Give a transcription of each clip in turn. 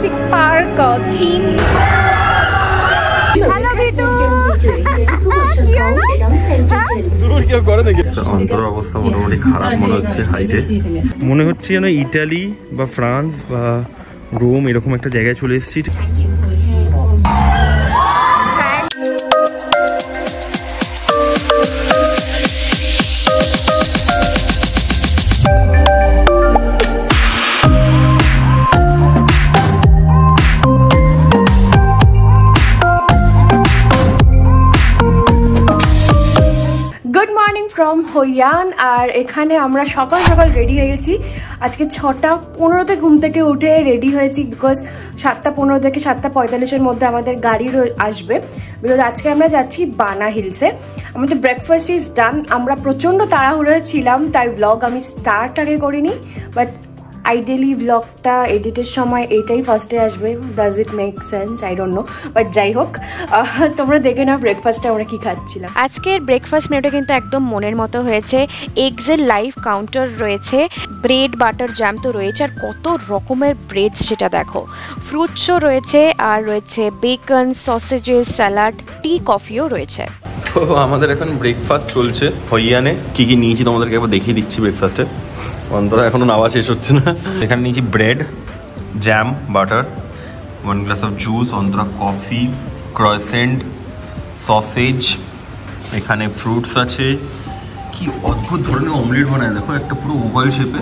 Jurassic Park theme. Hello Vitu. অন্তর অবস্থা মোটামুটি খারাপ মনে হচ্ছে হাইটে, মনে হচ্ছে যেন ইটালি বা ফ্রান্স বা রোম এরকম একটা জায়গায় চলে এসেছি। ফ্রম হইয়ান। আর এখানে আমরা সকাল সকাল রেডি হয়ে গেছি। আজকে 6:15 ঘুম থেকে উঠে রেডি হয়েছি, বিকজ 7:15 থেকে 7:45 মধ্যে আমাদের গাড়ি আসবে, বিকজ আজকে আমরা যাচ্ছি বানা হিলসে। আমাদের ব্রেকফাস্ট ইজ ডান। আমরা প্রচন্ড তাড়াহুড়ো ছিলাম, তাই ব্লগ আমি স্টার্ট আগে করিনি, বাট আইডিয়ালি ব্লগটা এডিটের সময় এটাই ফার্স্টে আসবে। Does it make sense? I don't know, but যাই হোক, তোমরা দেখে নাও ব্রেকফাস্টে আমরা কি খাচ্ছিলাম। আজকের ব্রেকফাস্ট মেনুটা কিন্তু একদম মনের মতো হয়েছে। এগসের লাইভ কাউন্টার রয়েছে, ব্রেড বাটার জ্যাম তো রয়েছে, আর কত রকমের ব্রেড সেটা দেখো, ফ্রুটসও রয়েছে, আর রয়েছে বেকন, সসেজেস, স্যালাড, টি, কফিও রয়েছে। তো আমাদের এখন ব্রেকফাস্ট চলছে হইয়ানে। কি কি নিয়েছি তোমাদেরকে একবার দেখিয়ে দিচ্ছি ব্রেকফাস্টে। অন্তরা এখনো নাওয়া শেষ হচ্ছে না। এখানে নিয়েছি bread, jam, butter, 1 glass of juice, Antara coffee, croissant, sausage, এখানে ফ্রুটস আছে। কি অদ্ভুত ধরনের অমলেট বানায় দেখো, একটা পুরো ওভাল শেপে।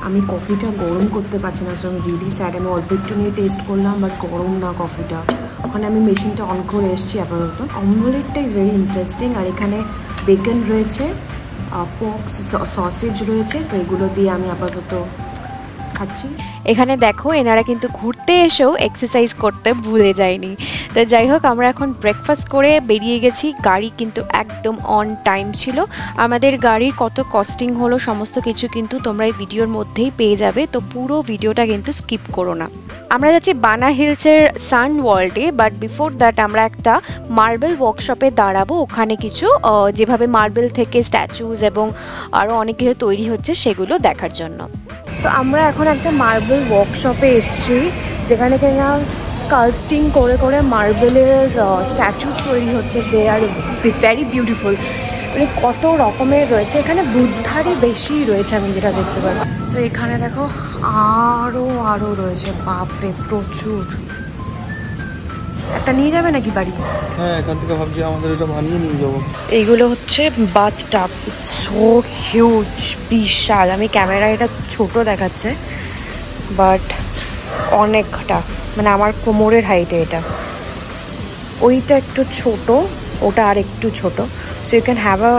আমি কফিটা গরম করতে পারছি না, সো আমি রিয়েলি স্যাড। আমি অল্প একটু নিয়ে টেস্ট করলাম, বাট গরম না কফিটা। ওখানে আমি মেশিনটা অন করে এসেছি আপাতত। অমলেটটা ইজ ভেরি ইন্টারেস্টিং। আর এখানে বেকন রয়েছে, পক সসেজ রয়েছে, তো এগুলো দিয়ে আমি আপাতত খাচ্ছি। এখানে দেখো এনারা কিন্তু ঘুরতে এসেও এক্সারসাইজ করতে ভুলে যায়নি। তো যাই হোক, আমরা এখন ব্রেকফাস্ট করে বেরিয়ে গেছি। গাড়ি কিন্তু একদম অন টাইম ছিল। আমাদের গাড়ির কত কস্টিং হলো সমস্ত কিছু কিন্তু তোমরা এই ভিডিওর মধ্যেই পেয়ে যাবে, তো পুরো ভিডিওটা কিন্তু স্কিপ করো না। আমরা যাচ্ছি বানা হিলসের সান ওয়ার্ল্ডে, বাট বিফোর দ্যাট আমরা একটা মার্বেল ওয়ার্কশপে দাঁড়াবো। ওখানে কিছু যেভাবে মার্বেল থেকে স্ট্যাচুজ এবং আরও অনেক কিছু তৈরি হচ্ছে সেগুলো দেখার জন্য। তো আমরা এখন একটা মার্বেল ওয়ার্কশপে এসেছি, যেখানে কিনা স্কাল্পটিং করে করে মার্বেলের স্ট্যাচুস তৈরি হচ্ছে। দে আর ভেরি বিউটিফুল, মানে কত রকমের রয়েছে। এখানে বুদ্ধারই বেশি রয়েছে আমি যেটা দেখতে পাই। তো এখানে দেখো আরও রয়েছে, বাপরে প্রচুর। একটা নিয়ে যাবে নাকি বাড়ি? হ্যাঁ, এখান থেকে ভাবছি আমাদের এটা বানিয়ে নিয়ে যাবো। এইগুলো হচ্ছে বাথটাব, ইটস সো হিউজ, বিশাল। আমি ক্যামেরায় এটা ছোট দেখাচ্ছে, বাট অনেকটা, মানে আমার কোমরের হাইটে এটা। ওইটা একটু ছোট, ওটা আর একটু ছোট। So you can have a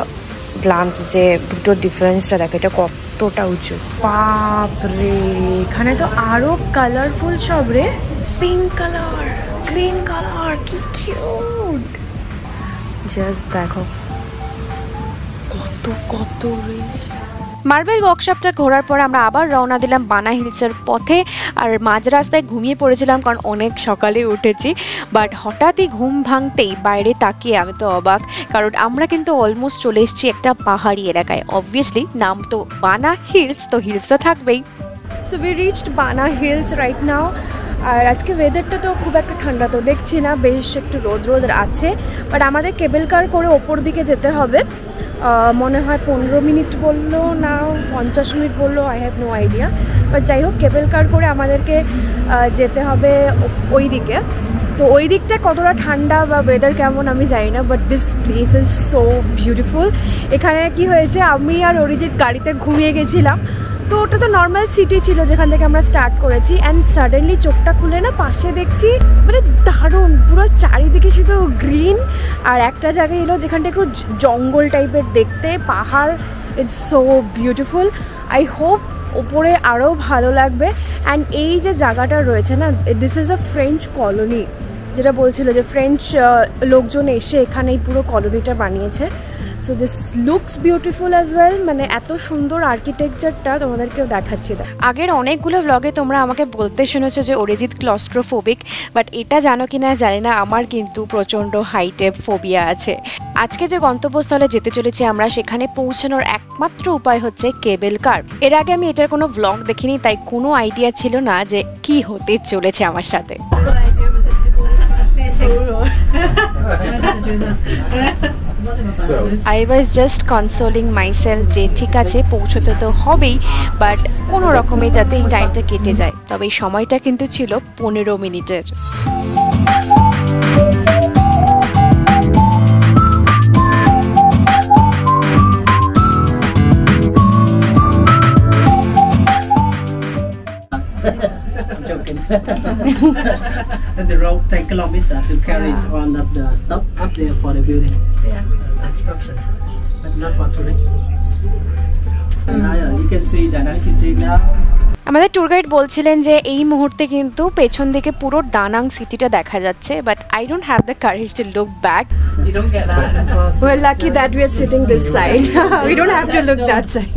glance যে দুটোর ডিফারেন্সটা দেখো, এটা কতটা উঁচু। বাপরে, এখানে তো আরো কালারফুল সব রে, পিঙ্ক কালার, গ্রিন কালার, কি কিউট। জাস্ট দেখো কত রয়েছে। মার্বেল ওয়ার্কশপটা ঘোরার পর আমরা আবার রওনা দিলাম বানা হিলসের পথে। আর মাঝ রাস্তায় ঘুমিয়ে পড়েছিলাম, কারণ অনেক সকালে উঠেছি। বাট হঠাৎই ঘুম ভাঙতেই বাইরে তাকিয়ে আমি তো অবাক, কারণ আমরা কিন্তু অলমোস্ট চলে এসেছি একটা পাহাড়ি এলাকায়। অবভিয়াসলি নাম তো বানা হিলস, তো হিলস তো থাকবেই। সো উই রিচড বানা হিলস রাইট নাও। আর আজকে ওয়েদারটা তো খুব একটা ঠান্ডা তো দেখছি না, বেশ একটু রোদ আছে। বাট আমাদের কেবল কার করে ওপর দিকে যেতে হবে, মনে হয় 15 মিনিট বললো না 50 মিনিট বললো, I have no idea. But যাই হোক, কেবল কার করে আমাদেরকে যেতে হবে ওই দিকে। তো ওই দিকটা কতটা ঠান্ডা বা ওয়েদার কেমন আমি জানি না, but this place is so beautiful. এখানে কি হয়েছে, আমি আর অরিজিৎ গাড়িতে ঘুমিয়ে গেছিলাম। তো ওটা তো নর্মাল সিটি ছিল যেখান থেকে আমরা স্টার্ট করেছি, অ্যান্ড সাডেনলি চোখটা খুলে না পাশে দেখছি, মানে দারুণ, পুরো চারিদিকে শুধু গ্রিন। আর একটা জায়গায় এলো যেখানটা একটু জঙ্গল টাইপের দেখতে, পাহাড়। It's so beautiful. I hope ওপরে আরও ভালো লাগবে। অ্যান্ড এই যে জায়গাটা রয়েছে না, this is a French colony. যেটা বলছিল যে ফ্রেঞ্চ লোকজন এসে এখানেই পুরো কলোনিটা বানিয়েছে। So this looks beautiful as well, মানে এত সুন্দর আর্কিটেকচারটা তোমাদেরকেও দেখাচ্ছি। আগের অনেকগুলো ব্লগে তোমরা আমাকে বলতে শুনেছো যে অরিজিৎ ক্লস্ট্রোফোবিক, বাট এটা জানো কি না জানি না, আমার কিন্তু প্রচণ্ড হাইটে ফোবিয়া আছে। আজকে যে গন্তব্যস্থলে যেতে চলেছি আমরা, সেখানে পৌঁছানোর একমাত্র উপায় হচ্ছে কেবল কার। এর আগে আমি এটার কোনো ব্লগ দেখিনি, তাই কোনো আইডিয়া ছিল না যে কি হতে চলেছে আমার সাথে। I was just consoling myself যে ঠিক আছে পৌঁছতে তো হবেই, বাট কোনো রকমে যাতে এই টাইমটা কেটে যায়। তবে এই সময়টা কিন্তু ছিল 15 মিনিটের। The road 10 kilometers to carry one of the stuff up there for the building. Construction, but not for tourists. You can see the nice city now. আমাদের ট্যুর গাইড বলছিলেন যে এই মুহূর্তে কিন্তু পেছন দিকে পুরো দানাং সিটিটা দেখা যাচ্ছে, but I don't have the courage to look back. You don't get that because We're lucky that we are sitting this side. We don't have to look that side.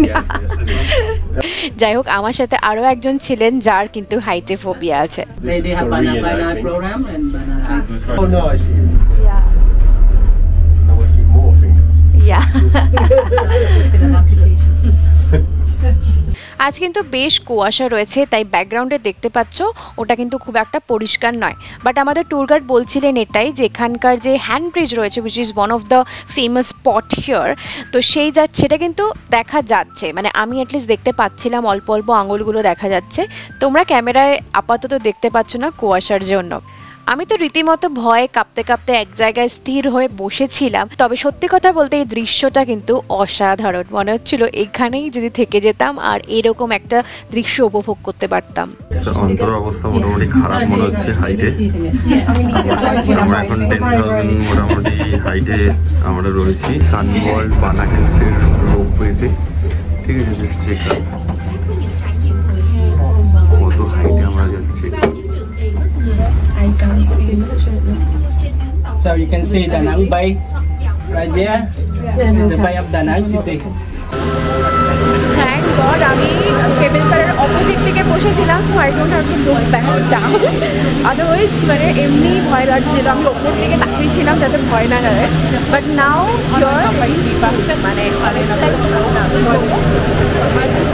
যাই হোক, আমার সাথে আরো একজন ছিলেন যার কিন্তু হাইটে ফোবিয়া আছে। they have banana program and banana. Oh no, I see. Yeah. Now I see more fingers. Yeah. আজ কিন্তু বেশ কুয়াশা রয়েছে, তাই ব্যাকগ্রাউন্ডে দেখতে পাচ্ছ ওটা কিন্তু খুব একটা পরিষ্কার নয়। বাট আমাদের ট্যুর গাইড বলছিলেন এটাই যে এখানকার যে হ্যান্ড ব্রিজ রয়েছে, which is one of the famous spot here, তো সেটা কিন্তু দেখা যাচ্ছে, মানে আমি অ্যাটলিস্ট দেখতে পাচ্ছিলাম, অল্প অল্প আঙুলগুলো দেখা যাচ্ছে। তোমরা ক্যামেরায় আপাতত দেখতে পাচ্ছ না কুয়াশার জন্য। আমি তো রীতিমতো ভয়ে কাঁপতে কাঁপতে এক জায়গায় স্থির হয়ে বসেছিলাম। তবে সত্যি কথা বলতে এই দৃশ্যটা কিন্তু অসাধারণ, মনে হচ্ছিল এখানেই যদি থেকে যেতাম আর এরকম একটা দৃশ্য উপভোগ করতে পারতাম। অন্তর অবস্থা মোটামুটি খারাপ মনে হচ্ছে হাইটে। আমরা এখন 10,000 মোটামুটি হাইটে আমরা রয়েছি সানওয়ার্ল্ড বানা হিলসের রোপওয়েতে। ঠিক আছে, জাস্ট চেক আউট কত হাইটে আমরা, just check out. So you can see Da Nang Bay right there. Is the Bay of Da Nang City. Thank God আমি কেবল কারের অপোজিট দিকে বসেছিলাম, so I don't have to look back down. Otherwise মানে এমনি ভয় লাগছিল, আমি ওপর দিকে তাকিয়েছিলাম যাতে ভয় না লাগে। বাট নাও হিয়ার মানে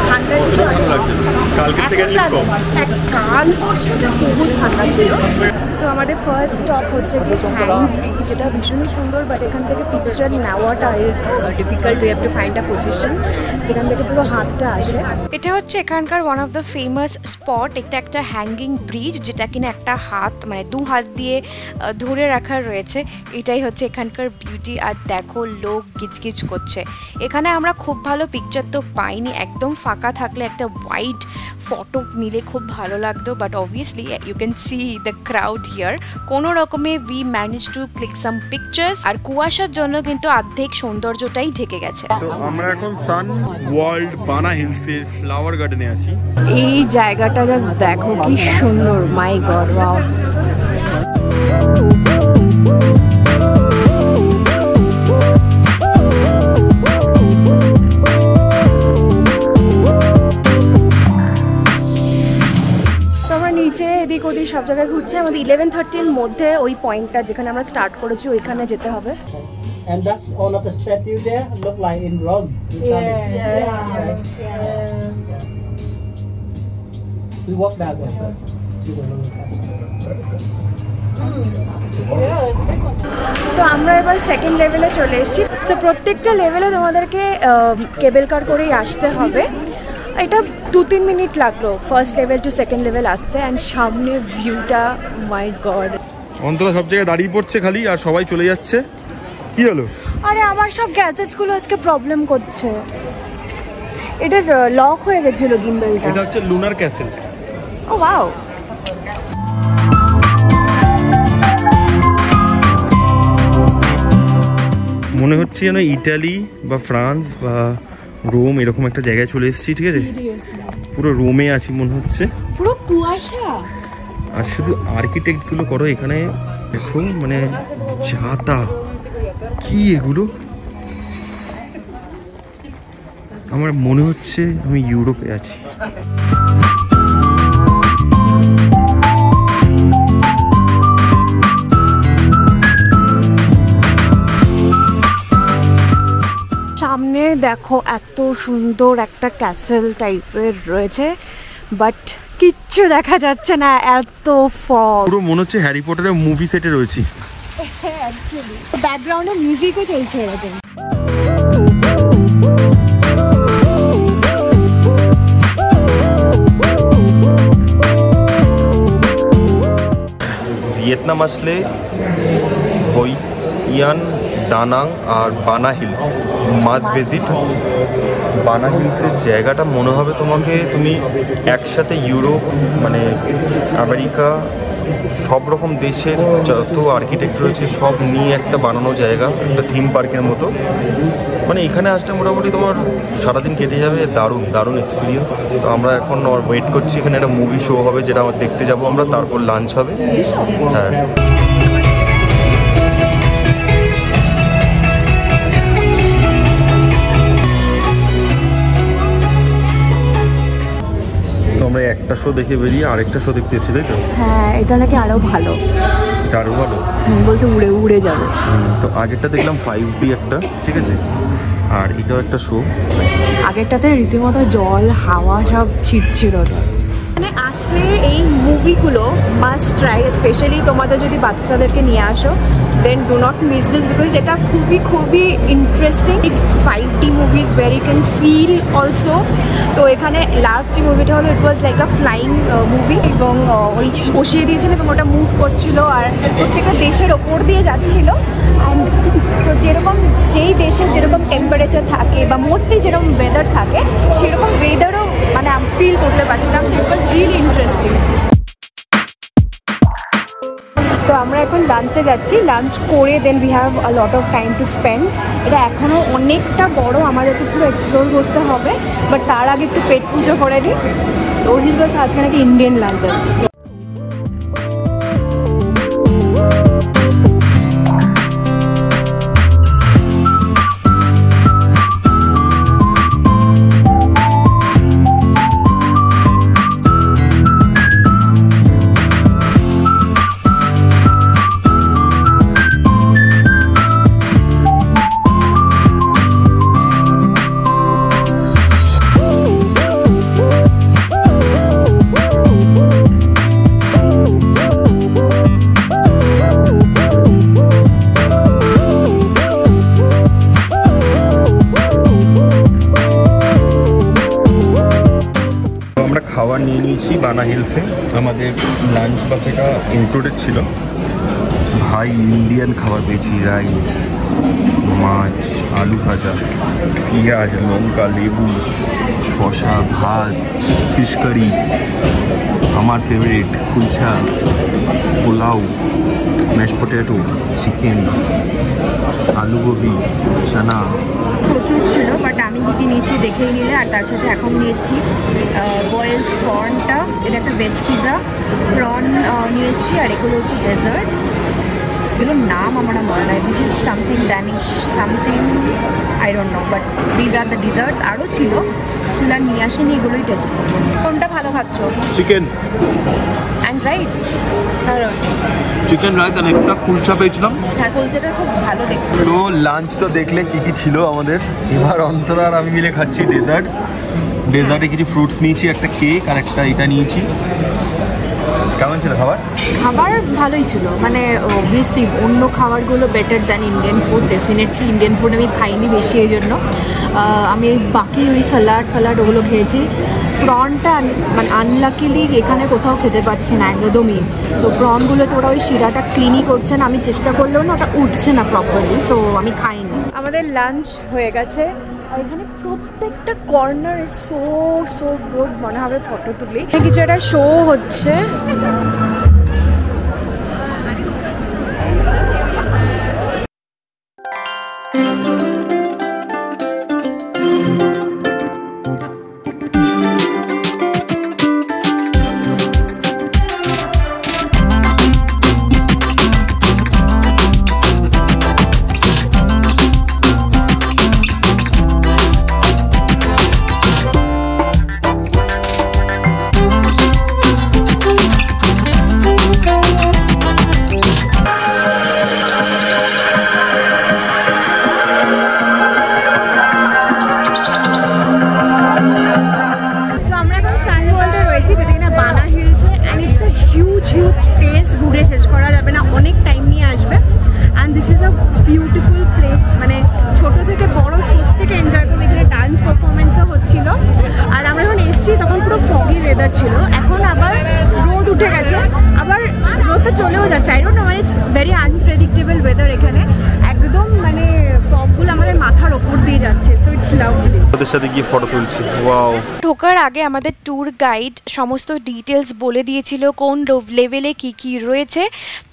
ঠান্ডা কাল পরশুটা বহুত ঠান্ডা ছিল। তো আমাদের ফার্স্ট স্টপ হচ্ছে কি হ্যান্ড ব্রিজ, যেটা ভীষণই সুন্দর, বাট এখান থেকে পিকচার নেওয়াটা is difficult. We have to find a position যেখান থেকে পুরো হাতটা আসে। এটা হচ্ছে এখানকার one of the famous spot. এটা একটা হ্যাঙ্গিং ব্রিজ, যেটা কিনা একটা হাত মানে দু হাত দিয়ে ধরে রাখার রয়েছে। এটাই হচ্ছে এখানকার বিউটি। আর দেখো লোক গিজগিজ করছে। এখানে আমরা খুব ভালো পিকচার তো পাইনি, একদম ফাঁকা থাকলে একটা ওয়াইড ফটো নিলে খুব ভালো লাগতো, but obviously you can see the crowd here. কোনো রকমে we manage to click some pictures. আর কুয়াশার জন্য কিন্তু অর্ধেক সৌন্দর্যটাই ঢেকে গেছে। তো আমরা এখন সানওয়ার্ল্ড বানা হিলসের ফ্লাওয়ার গার্ডেনে আছি। এই জায়গাটা জাস্ট দেখো কি সুন্দর, মাই গড, ওয়াও। নিচে এদিক ওদিক সব জায়গায় ঘুরছে। আমাদের 11:30-র মধ্যে ওই পয়েন্টটা যেখানে আমরা স্টার্ট করেছি ওইখানে যেতে হবে। And that's all of the statue there look like in Rome. We walk that way, sir. To the Roman তো আমরা এবার সেকেন্ড লেভেলে চলে এসেছি। সো প্রত্যেকটা লেভেলে তোমাদেরকে কেবল কার করেই আসতে হবে। এটা 2-3 মিনিট লাগলো first level to second level আসতে। অ্যান্ড সামনের ভিউটা, মাই গড। অন্তরা সব জায়গায় দাঁড়িয়ে পড়ছে খালি, আর সবাই চলে যাচ্ছে। কি হলো? আরে আমার সব গ্যাজেটসগুলো আজকে প্রবলেম করছে। এটা লক হয়ে গেছিল গিম্বলটা। এটা হচ্ছে লুনার ক্যাসেল। ও ওয়াও। মনে হচ্ছে যেন ইটালি বা ফ্রান্স বা রোম এরকম একটা জায়গায় চলে এসেছি। ঠিক আছে, পুরো রোমে আছি মনে হচ্ছে, পুরো কুয়াশা। আর শুধু আর্কিটেক্টস গুলো করো এখানে দেখো মানে যাতা কি এগুলো, আমার মনে হচ্ছে আমি ইউরোপে আছি। সামনে দেখো এত সুন্দর একটা ক্যাসেল টাইপের রয়েছে, বাট কিচ্ছু দেখা যাচ্ছে না, এত ফগ। পুরো মনে হচ্ছে হ্যারি পটারের মুভি সেটে রয়েছি। অ্যাকচুয়ালি ব্যাকগ্রাউন্ডে মিউজিকও চলছে এরকম। ভিয়েতনাম আসলে হই ইয়ান, দানাং আর বানা হিলস মাস্ট ভিজিট। বানা হিলসের জায়গাটা মনে হবে তোমাকে তুমি একসাথে ইউরোপ মানে আমেরিকা সব রকম দেশের যত আর্কিটেক্ট রয়েছে সব নিয়ে একটা বানানো জায়গা, একটা থিম পার্কের মতো। মানে এখানে আসলে মোটামুটি তোমার সারাদিন কেটে যাবে, দারুণ দারুণ এক্সপিরিয়েন্স। তো আমরা এখন ওয়েট করছি, এখানে একটা মুভি শো হবে যেটা আমরা দেখতে যাবো আমরা, তারপর লাঞ্চ হবে। হ্যাঁ আমরা একটা শো দেখে বেরিয়ে আরেকটা শো দেখতে এসেছি, তাই তো? হ্যাঁ, এটা নাকি আরো ভালো। এটা আরো ভালো বলছে উড়ে উড়ে যাবে। তো আগেরটা দেখলাম 5D একটা, ঠিক আছে, আর এটাও একটা শো। আগেরটাতে রীতিমতো জল হাওয়া সব ছিটছিল। মানে আসলে এই মুভিগুলো মাস্ট ট্রাই, স্পেশালি তোমাদের যদি বাচ্চাদেরকে নিয়ে আসো, then do not miss this, because এটা খুবই খুবই interesting. 5D movies where you can feel also. তো এখানে লাস্ট যে মুভিটা হলো, it was like a flying movie, এবং ওই বসিয়ে দিয়েছিল এবং ওটা মুভ করছিল আর প্রত্যেকটা দেশের ওপর দিয়ে যাচ্ছিল। অ্যান্ড তো যেরকম যেই দেশে যেরকম টেম্পারেচার থাকে বা মোস্টলি যেরকম ওয়েদার থাকে, সেরকম ওয়েদারও মানে আমি ফিল করতে পারছিলাম। So it was really interesting. তো আমরা এখন লাঞ্চে যাচ্ছি, লাঞ্চ করে then we have a lot of time to spend. এটা এখনও অনেকটা বড়, আমাদেরকে পুরো এক্সপ্লোর করতে হবে, বাট তার আগে একটু পেট পুজো করে নিই। অর্হিত বলছে আজকে নাকি ইন্ডিয়ান লাঞ্চ আছে। খাবার নিয়ে নিয়েছি বানা হিলসে, আমাদের লাঞ্চ বাফেটা ইনক্লুডেড ছিল। ভাই ইন্ডিয়ান খাবার পেয়েছি, রাইস, মাছ, আলু ভাজা, পেঁয়াজ, লঙ্কা, লেবু, শসা, ভাত, ফিশ কারি, আমার favourite kulcha, pulao, smash potato, chicken, আলু গোবি, চানা। প্রচুর ছিল, বাট আমি কি নিয়েছি দেখেই নিলে। আর তার সাথে এখন নিয়েছি বয়েলড প্রনটা, এটা একটা ভেজ পিজা, প্রন নিয়ে এসেছি। আর এগুলো হচ্ছে ডেজার্ট, এগুলোর নাম আমার মনে নাই। This is something Danish something, I don't know, but these are the deserts. আরও ছিল, এগুলো নিয়ে আসেনি, এগুলোই টেস্ট করবো। কোনটা ভালো খাচ্ছ? Chicken and rice. Chicken rice আর একটা কুলচা পেয়েছিলাম। হ্যাঁ, কুলচাটা খুব ভালো দেখতে। তো লাঞ্চ তো দেখলে কি কি ছিল আমাদের। এবার অন্তরা আর আমি মিলে খাচ্ছি ডেজার্ট। ডেজার্টে কিছু ফ্রুটস নিয়েছি, একটা কেক আর একটা এটা নিয়েছি। কেমন ছিল খাবার? খাবার ভালোই ছিল, মানে অবভিয়াসলি অন্য খাবারগুলো better than Indian food. Definitely Indian food আমি খাইনি বেশি, এই জন্য আমি বাকি ওই স্যালাড ফ্যালাড ওগুলো খেয়েছি। প্রনটা মানে আনলাকিলি এখানে কোথাও খেতে পাচ্ছি না একদমই। তো প্রনগুলোতে ওরা ওই শিরাটা ক্লিনই করছে না, আমি চেষ্টা করলেও না ওটা উঠছে না প্রপারলি, সো আমি খাইনি। আমাদের লাঞ্চ হয়ে গেছে, আর এখানে প্রত্যেকটা corner is so so good, মনে হবে ফটো তুলি। কিছু একটা শো হচ্ছে। ভেরি আনপ্রেডিক্টেবল ওয়েদার এখানে, একদম মানে ফগগুলো আমাদের মাথার ওপর দিয়ে যাচ্ছে, সো ইটস লাভলি। ওদের সাথে গিয়ে ফটো তুলছি, ওয়াও। ঢোকার আগে আমাদের ট্যুর গাইড সমস্ত ডিটেলস বলে দিয়েছিল কোন লেভেলে কি কি রয়েছে,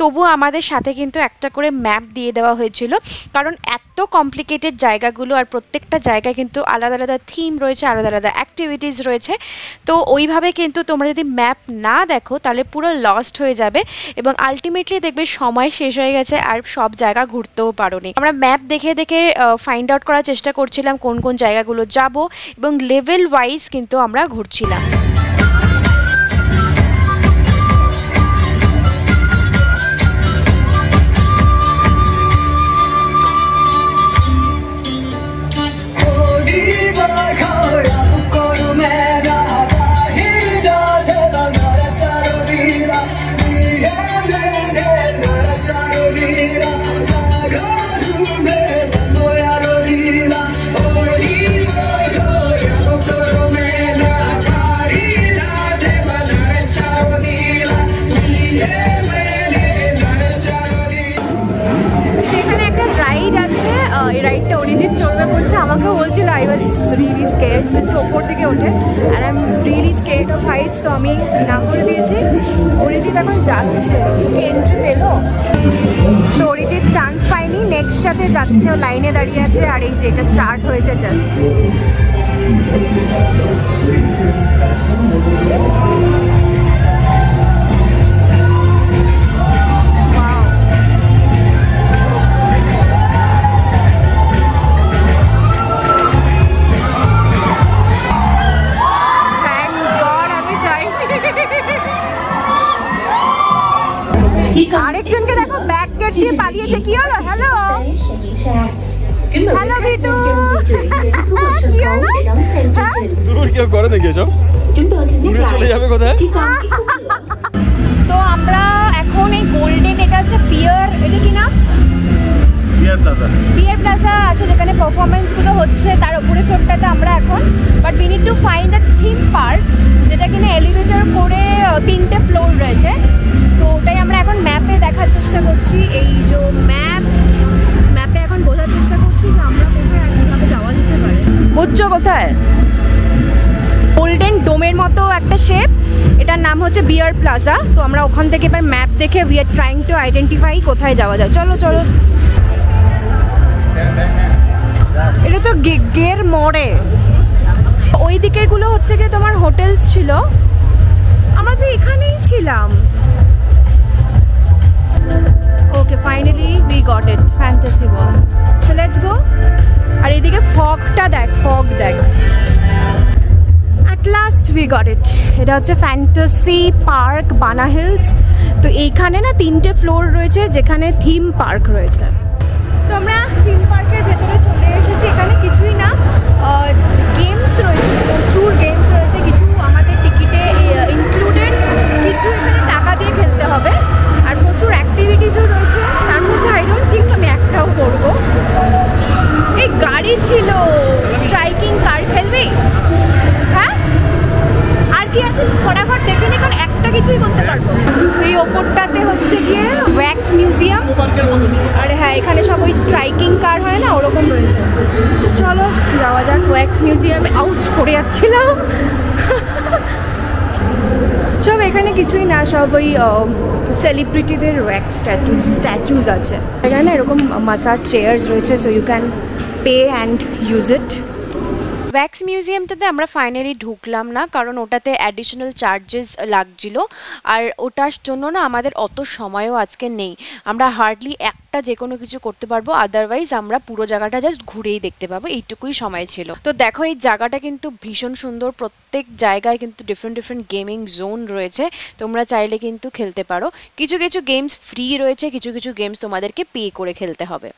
তবু আমাদের সাথে কিন্তু একটা করে ম্যাপ দিয়ে দেওয়া হয়েছিল, কারণ এত কমপ্লিকেটেড জায়গাগুলো আর প্রত্যেকটা জায়গায় কিন্তু আলাদা আলাদা থিম রয়েছে, আলাদা আলাদা অ্যাক্টিভিটিস রয়েছে। তো ওইভাবে কিন্তু তোমরা যদি ম্যাপ না দেখো তাহলে পুরো লস্ট হয়ে যাবে এবং আলটিমেটলি দেখবে সময় শেষ হয়ে গেছে আর সব জায়গা ঘুরতেও পারোনি। আমরা ম্যাপ দেখে দেখে ফাইন্ড আউট করার চেষ্টা করছিলাম কোন কোন জায়গাগুলো যাব এবং লেভেল ওয়াইজ কিন্তু আমরা ঘুরছিলাম। আমাকেও বলছিল আই ওয়াজ রিয়েলি স্কেয়ার্ড, ওপর দিকে ওঠে আর I am really scared of heights, তো আমি না করে দিয়েছি। অরিজিৎ এখন যাচ্ছে, এন্ট্রি পেলো, তো অরিজিৎ চান্স পায়নি, নেক্সটটাতে যাচ্ছে, ও লাইনে দাঁড়িয়ে আছে আর এই যে এটা স্টার্ট হয়েছে জাস্ট। আরেকজনকে দেখো ব্যাক গেট দিয়ে পালিয়েছে, কি হলো? হ্যালো হ্যালো ভিতু, কি হলো? দূর কেউ করে নাকি এসব, দূরে চলে যাবে কোথায়? তো আমরা এখন এই গোল্ডেন, এটা হচ্ছে পিয়ার, এটা কি নাম? পিয়ার প্লাজা আছে যেখানে পারফরমেন্সগুলো হচ্ছে, তার উপরে ফ্লোরটাতে আমরা এখন, but we need to find the theme park, যেটা কিনা এলিভেটর করে 3টে ফ্লোর রয়েছে। তো ওটাই আমরা এখন ম্যাপে দেখার চেষ্টা করছি, এই যে ম্যাপে এখন বোঝার চেষ্টা করছি যে আমরা কোথায় আর কীভাবে যাওয়া যেতে পারে। বুঝছো কোথায়? গোল্ডেন ডোমের মতো একটা শেপ, এটার নাম হচ্ছে বিয়ার প্লাজা। তো আমরা ওখান থেকে এবার ম্যাপ দেখে we are trying to identify কোথায় যাওয়া যায়। চলো চলো, এটা তো গের মোড়ে, ওই দিকেরগুলো হচ্ছে গিয়ে তোমার হোটেলস ছিল, আমরা তো এখানেই ছিলাম। Okay, finally we got it, fantasy world, so let's go. আর এইদিকে ফগটা দেখ, ফগ দেখ, at last we got it. এটা হচ্ছে ফ্যান্টাসি পার্ক বানা হিলস। তো এইখানে না 3টে ফ্লোর রয়েছে যেখানে থিম পার্ক রয়েছে। তো আমরা থিম পার্কের ভেতরে চলে এসেছি, এখানে কিছুই না, গেমস রয়েছে, প্রচুর গেমস রয়েছে, কিছু আমাদের টিকিটে ইনক্লুডেড, কিছু এখানে টাকা দিয়ে খেলতে হবে, আর প্রচুর অ্যাক্টিভিটিসও রয়েছে। তার মধ্যে আই ডোন্ট থিঙ্ক আমি একটাও করবো। এই গাড়ি ছিল, স্ট্রাইকিং কার, খেলবি? হ্যাঁ, আর কি আছে ফটাফট দেখে নি, কারণ একটা কিছুই করতে পারবো। তো এই ওপরটাতে হচ্ছে গিয়ে ওয়্যাক্স মিউজিয়াম, আর হ্যাঁ এখানে সব ওই স্ট্রাইকিং কার হয় না, ওরকম রয়েছে। চলো যাওয়া যাক ওয়্যাক্স মিউজিয়ামে। আউচ করে যাচ্ছিলাম। সব এখানে কিছুই না, সব ওই সেলিব্রিটিদের ওয়্যাক্স স্ট্যাচুজ আছে এখানে, এরকম মাসাজ চেয়ার্স রয়েছে, so you can pay and use it. Wax মিউজিয়ামটাতে আমরা ফাইনালি ঢুকলাম না, কারণ ওটাতে অ্যাডিশনাল চার্জেস লাগছিল, আর ওটার জন্য না আমাদের অত সময়ও আজকে নেই। আমরা হার্ডলি একটা যে কোনো কিছু করতে পারবো, আদারওয়াইজ আমরা পুরো জায়গাটা জাস্ট ঘুরেই দেখতে পাবো, এইটুকুই সময় ছিল। তো দেখো এই জায়গাটা কিন্তু ভীষণ সুন্দর, প্রত্যেক জায়গায় কিন্তু ডিফারেন্ট গেমিং জোন রয়েছে, তোমরা চাইলে কিন্তু খেলতে পারো। কিছু কিছু গেমস ফ্রি রয়েছে, কিছু কিছু গেমস তোমাদেরকে পে করে খেলতে হবে।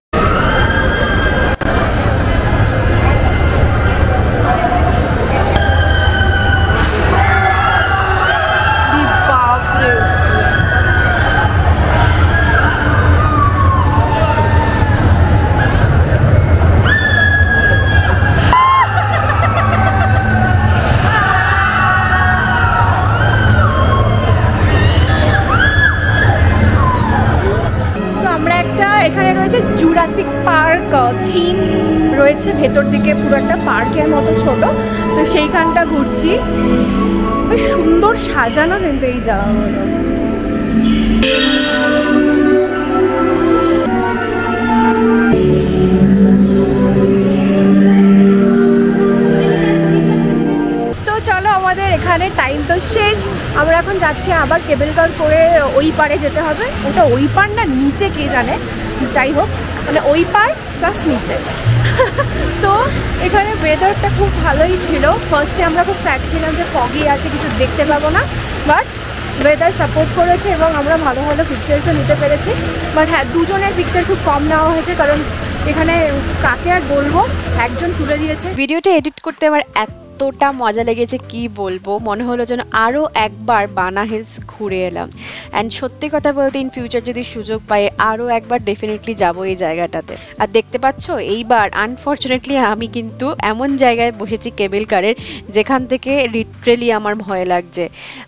থিম রয়েছে ভেতর দিকে, পুরো একটা পার্কের মতো ছোট, তো সেইখানটা ঘুরছি। বেশ সুন্দর সাজানো কিন্তু এই জায়গাগুলো। আমাদের এখানে টাইম তো শেষ, আমরা এখন যাচ্ছি আবার কেবল কার করে ওই পারে যেতে হবে। ওটা ওই পার না নিচে কে জানে, যাই হোক মানে ওই পার প্লাস নিচে। তো এখানে ওয়েদারটা খুব ভালোই ছিল। ফার্স্টে আমরা খুব স্যাড ছিলাম যে ফগি আছে, কিছু দেখতে পাবো না, বাট ওয়েদার সাপোর্ট করেছে এবং আমরা ভালো ভালো পিকচার্সও নিতে পেরেছি। বাট হ্যাঁ, দুজনের পিকচার খুব কম নেওয়া হয়েছে, কারণ এখানে কাকে আর বলবো, একজন তুলে দিয়েছে। ভিডিওটা এডিট করতে আমার এতটা মজা লেগেছে কি বলবো, মনে হলো যেন আরও একবার বানা হিলস ঘুরে এলাম। অ্যান্ড সত্যি কথা বলতে ইন ফিউচার যদি সুযোগ পাই আরও একবার ডেফিনেটলি যাবো এই জায়গাটাতে। আর দেখতে পাচ্ছ এইবার আনফর্চুনেটলি আমি কিন্তু এমন জায়গায় বসেছি কেবল কারের যেখান থেকে লিটারেলি আমার ভয় লাগছে।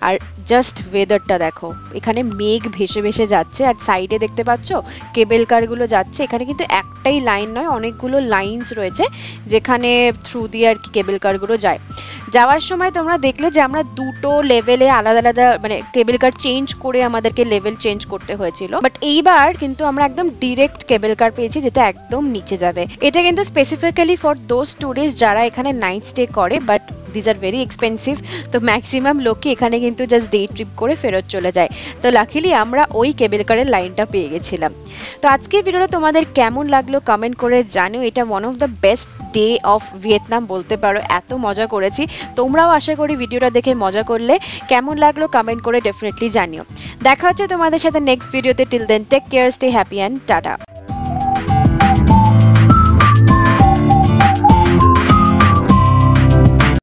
আর জাস্ট ওয়েদারটা দেখো, এখানে মেঘ ভেসে ভেসে যাচ্ছে আর সাইডে দেখতে পাচ্ছ কেবল কারগুলো যাচ্ছে। এখানে কিন্তু একটাই লাইন নয়, অনেকগুলো লাইনস রয়েছে যেখানে থ্রু দিয়ে আর কি কেবল কারগুলো যায়। যাওয়ার সময় তোমরা দেখলে যে আমরা দুটো লেভেলে আলাদা আলাদা মানে কেবল কার চেঞ্জ করে আমাদেরকে লেভেল চেঞ্জ করতে হয়েছিল, বাট এইবার কিন্তু আমরা একদম ডিরেক্ট কেবল কার পেয়েছি যেটা একদম নিচে যাবে। এটা কিন্তু স্পেসিফিক্যালি ফর দোজ টুরিস্ট যারা এখানে নাইট স্টে করে, but this are very expensive. তো ম্যাক্সিমাম লোকই এখানে কিন্তু জাস্ট ডে ট্রিপ করে ফেরত চলে যায়। তো লাকিলি আমরা ওই কেবল কারের লাইনটা পেয়ে গেছিলাম। তো আজকের ভিডিওটা তোমাদের কেমন লাগলো কমেন্ট করে জানিও। এটা one of the best day of Vietnam বলতে পারো, এত মজা করেছি। তোমরাও আশা করি ভিডিওটা দেখে মজা করলে। কেমন লাগলো কমেন্ট করে ডেফিনেটলি জানিও। দেখা হচ্ছে তোমাদের সাথে নেক্সট ভিডিওতে। Till then take care, stay happy and tata.